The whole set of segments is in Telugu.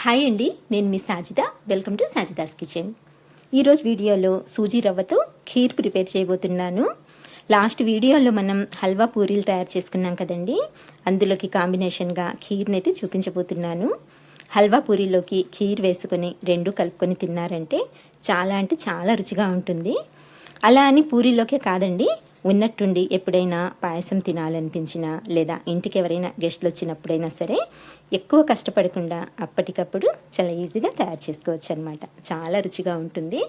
హాయ్ అండి, నేను మీ Sajida. Welcome to Sajida's kitchen. ఈరోజు వీడియోలో సూజీ రవ్వతో ఖీర్ ప్రిపేర్ చేయబోతున్నాను. లాస్ట్ వీడియోలో మనం హల్వా పూరీలు తయారు చేసుకున్నాం కదండి, అందులోకి కాంబినేషన్గా ఖీర్ని అయితే చూపించబోతున్నాను. హల్వా పూరీలోకి ఖీర్ వేసుకొని రెండు కలుపుకొని తిన్నారంటే చాలా అంటే చాలా రుచిగా ఉంటుంది. అలా అని పూరీలోకే కాదండి, ఉన్నట్టుండి ఎప్పుడైనా పాయసం తినాలనిపించినా లేదా ఇంటికి ఎవరైనా గెస్ట్లు వచ్చినప్పుడైనా సరే ఎక్కువ కష్టపడకుండా అప్పటికప్పుడు చాలా ఈజీగా తయారు చేసుకోవచ్చు అనమాట. చాలా రుచిగా ఉంటుంది.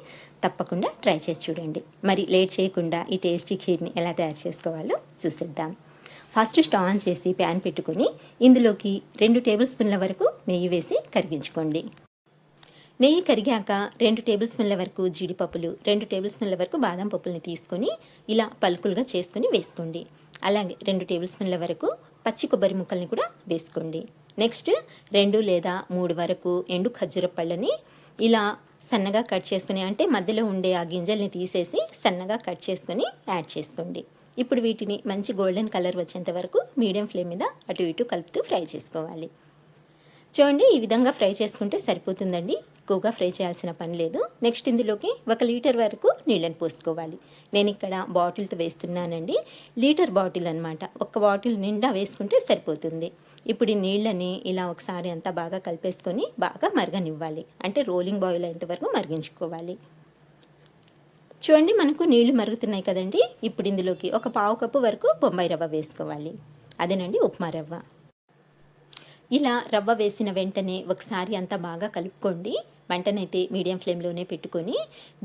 తప్పకుండా ట్రై చేసి చూడండి. మరి లేట్ చేయకుండా ఈ టేస్టీ ఖీర్ని ఎలా తయారు చేసుకోవాలో చూసేద్దాం. ఫస్ట్ స్టవ్ ఆన్ చేసి ప్యాన్ పెట్టుకొని ఇందులోకి 2 టేబుల్ స్పూన్ల వరకు నెయ్యి వేసి కరిగించుకోండి. నెయ్యి కరిగాక 2 టేబుల్ స్పూన్ల వరకు జీడిపప్పులు, 2 టేబుల్ స్పూన్ల వరకు బాదం పప్పుల్ని తీసుకొని ఇలా పలుకులుగా చేసుకొని వేసుకోండి. అలాగే 2 టేబుల్ స్పూన్ల వరకు పచ్చి కొబ్బరి ముక్కల్ని కూడా వేసుకోండి. నెక్స్ట్ 2 లేదా 3 వరకు ఎండు ఖర్జూర పళ్ళని ఇలా సన్నగా కట్ చేసుకుని, అంటే మధ్యలో ఉండే ఆ గింజల్ని తీసేసి సన్నగా కట్ చేసుకొని యాడ్ చేసుకోండి. ఇప్పుడు వీటిని మంచి గోల్డెన్ కలర్ వచ్చేంత వరకు మీడియం ఫ్లేమ్ మీద అటు ఇటు కలుపుతూ ఫ్రై చేసుకోవాలి. చూడండి, ఈ విధంగా ఫ్రై చేసుకుంటే సరిపోతుందండి. ఎక్కువగా ఫ్రై చేయాల్సిన పని లేదు. నెక్స్ట్ ఇందులోకి 1 లీటర్ వరకు నీళ్ళని పోసుకోవాలి. నేను ఇక్కడ బాటిల్తో వేస్తున్నానండి. లీటర్ బాటిల్ అనమాట. ఒక బాటిల్ నిండా వేసుకుంటే సరిపోతుంది. ఇప్పుడు ఈ నీళ్ళని ఇలా ఒకసారి అంతా బాగా కలిపేసుకొని బాగా మరగనివ్వాలి. అంటే రోలింగ్ బాయిల్ అయ్యేంత వరకు మరిగించుకోవాలి. చూడండి, మనకు నీళ్లు మరుగుతున్నాయి కదండి. ఇప్పుడు ఇందులోకి ఒక పావు కప్పు వరకు బొంబాయి రవ్వ వేసుకోవాలి. అదేనండి, ఉప్మా రవ్వ. ఇలా రవ్వ వేసిన వెంటనే ఒకసారి అంతా బాగా కలుపుకోండి. మంటనైతే మీడియం ఫ్లేమ్లోనే పెట్టుకొని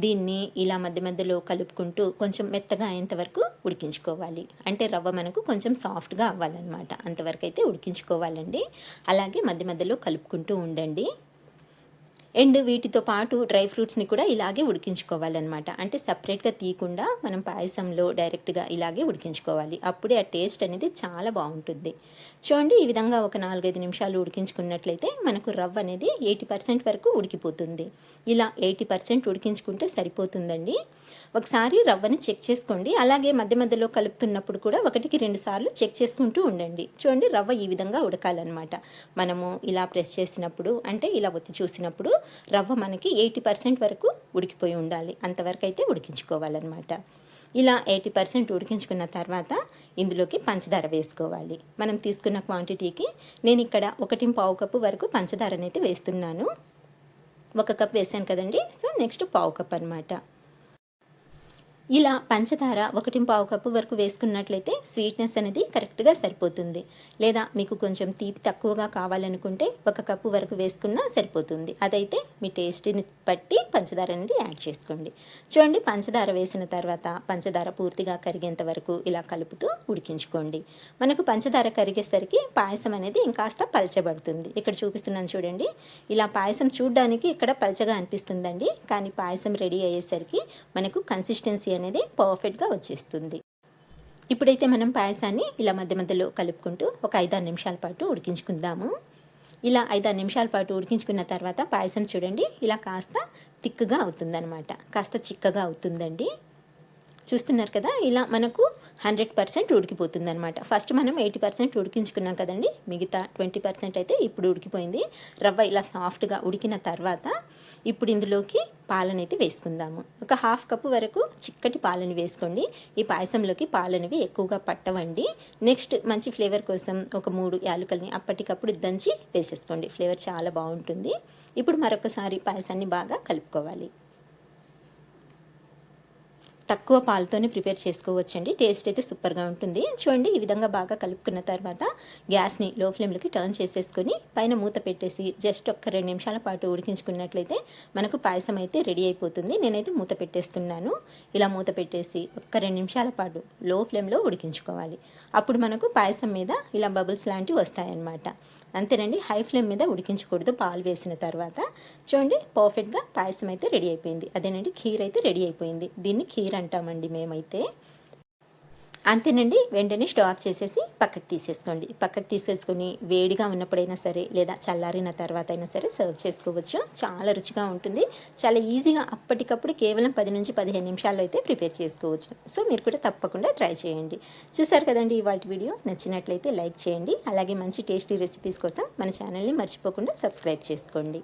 దీన్ని ఇలా మధ్య మధ్యలో కలుపుకుంటూ కొంచెం మెత్తగా అయ్యేంత వరకు ఉడికించుకోవాలి. అంటే రవ్వ మనకు కొంచెం సాఫ్ట్గా అవ్వాలన్నమాట. అంతవరకు అయితే ఉడికించుకోవాలండి. అలాగే మధ్య మధ్యలో కలుపుకుంటూ ఉండండి. అండ్ వీటితో పాటు డ్రై ఫ్రూట్స్ని కూడా ఇలాగే ఉడికించుకోవాలన్నమాట. అంటే సపరేట్గా తీయకుండా మనం పాయసంలో డైరెక్ట్గా ఇలాగే ఉడికించుకోవాలి. అప్పుడే ఆ టేస్ట్ అనేది చాలా బాగుంటుంది. చూడండి, ఈ విధంగా ఒక 4-5 నిమిషాలు ఉడికించుకున్నట్లయితే మనకు రవ్వ అనేది 80% వరకు ఉడికిపోతుంది. ఇలా 80% ఉడికించుకుంటే సరిపోతుందండి. ఒకసారి రవ్వని చెక్ చేసుకోండి. అలాగే మధ్య మధ్యలో కలుపుతున్నప్పుడు కూడా 1-2 సార్లు చెక్ చేసుకుంటూ ఉండండి. చూడండి, రవ్వ ఈ విధంగా ఉడకాలన్నమాట. మనము ఇలా ప్రెస్ చేసినప్పుడు, అంటే ఇలా ఒత్తి చూసినప్పుడు రవ్వ మనకి 80% వరకు ఉడికిపోయి ఉండాలి. అంతవరకు అయితే ఉడికించుకోవాలన్నమాట. ఇలా 80% ఉడికించుకున్న తర్వాత ఇందులోకి పంచదార వేసుకోవాలి. మనం తీసుకున్న క్వాంటిటీకి నేను ఇక్కడ 1.5 కప్పు వరకు పంచదారనైతే వేస్తున్నాను. 1 కప్ వేసాను కదండి, సో నెక్స్ట్ పావు కప్ అనమాట. ఇలా పంచదార 1.5 కప్పు వరకు వేసుకున్నట్లయితే స్వీట్నెస్ అనేది కరెక్ట్గా సరిపోతుంది. లేదా మీకు కొంచెం తీపి తక్కువగా కావాలనుకుంటే 1 కప్పు వరకు వేసుకున్నా సరిపోతుంది. అదైతే మీ టేస్ట్ని బట్టి పంచదార అనేది యాడ్ చేసుకోండి. చూడండి, పంచదార వేసిన తర్వాత పంచదార పూర్తిగా కరిగేంత వరకు ఇలా కలుపుతూ ఉడికించుకోండి. మనకు పంచదార కరిగేసరికి పాయసం అనేది ఇంకాస్త పల్చబడుతుంది. ఇక్కడ చూపిస్తున్నాను చూడండి. ఇలా పాయసం చూడడానికి ఇక్కడ పల్చగా అనిపిస్తుందండి, కానీ పాయసం రెడీ అయ్యేసరికి మనకు కన్సిస్టెన్సీ అనేది పర్ఫెక్ట్గా వచ్చేస్తుంది. ఇప్పుడైతే మనం పాయసాన్ని ఇలా మధ్య మధ్యలో కలుపుకుంటూ ఒక 5-6 నిమిషాల పాటు ఉడికించుకుందాము. ఇలా 5-6 నిమిషాల పాటు ఉడికించుకున్న తర్వాత పాయసం చూడండి ఇలా కాస్త థిక్గా అవుతుందన్నమాట. కాస్త చిక్కగా అవుతుందండి. చూస్తున్నారు కదా, ఇలా మనకు 100% ఉడికిపోతుందన్నమాట. ఫస్ట్ మనం 80% ఉడికించుకున్నాం కదండి, మిగతా 20% అయితే ఇప్పుడు ఉడికిపోయింది. రవ్వ ఇలా సాఫ్ట్గా ఉడికిన తర్వాత ఇప్పుడు ఇందులోకి పాలనైతే వేసుకుందాము. ఒక 1/2 కప్పు వరకు చిక్కటి పాలని వేసుకోండి. ఈ పాయసంలోకి పాలనివి ఎక్కువగా పట్టవండి. నెక్స్ట్ మంచి ఫ్లేవర్ కోసం ఒక 3 యాలకుల్ని అప్పటికప్పుడు దంచి వేసేసుకోండి. ఫ్లేవర్ చాలా బాగుంటుంది. ఇప్పుడు మరొకసారి పాయసాన్ని బాగా కలుపుకోవాలి. తక్కువ పాలతోనే ప్రిపేర్ చేసుకోవచ్చండి. టేస్ట్ అయితే సూపర్గా ఉంటుంది. చూడండి, ఈ విధంగా బాగా కలుపుకున్న తర్వాత గ్యాస్ని లో ఫ్లేమ్లోకి టర్న్ చేసేసుకొని పైన మూత పెట్టేసి జస్ట్ ఒక 2 నిమిషాల పాటు ఉడికించుకున్నట్లయితే మనకు పాయసం అయితే రెడీ అయిపోతుంది. నేనైతే మూత పెట్టేస్తున్నాను. ఇలా మూత పెట్టేసి ఒక 2 నిమిషాల పాటు లో ఫ్లేమ్లో ఉడికించుకోవాలి. అప్పుడు మనకు పాయసం మీద ఇలా బబుల్స్ లాంటివి వస్తాయన్నమాట. అంతేనండి, హై ఫ్లేమ్ మీద ఉడికించకూడదు. పాలు వేసిన తర్వాత చూడండి పర్ఫెక్ట్గా పాయసం అయితే రెడీ అయిపోయింది. అదేనండి, ఖీర్ అయితే రెడీ అయిపోయింది. దీన్ని ఖీర్ అంటామండి మేమైతే. అంతేనండి. వెంటనే స్టవ్ ఆఫ్ చేసేసి పక్కకు తీసేసుకోండి. పక్కకు తీసేసుకొని వేడిగా ఉన్నప్పుడైనా సరే లేదా చల్లారిన తర్వాత అయినా సరే సర్వ్ చేసుకోవచ్చు. చాలా రుచిగా ఉంటుంది. చాలా ఈజీగా అప్పటికప్పుడు కేవలం 10-15 నిమిషాల్లో అయితే ప్రిపేర్ చేసుకోవచ్చు. సో మీరు కూడా తప్పకుండా ట్రై చేయండి. చూసారు కదండి ఇవాల్టి వీడియో. నచ్చినట్లయితే లైక్ చేయండి. అలాగే మంచి టేస్టీ రెసిపీస్ కోసం మన ఛానల్ని మర్చిపోకుండా సబ్స్క్రైబ్ చేసుకోండి.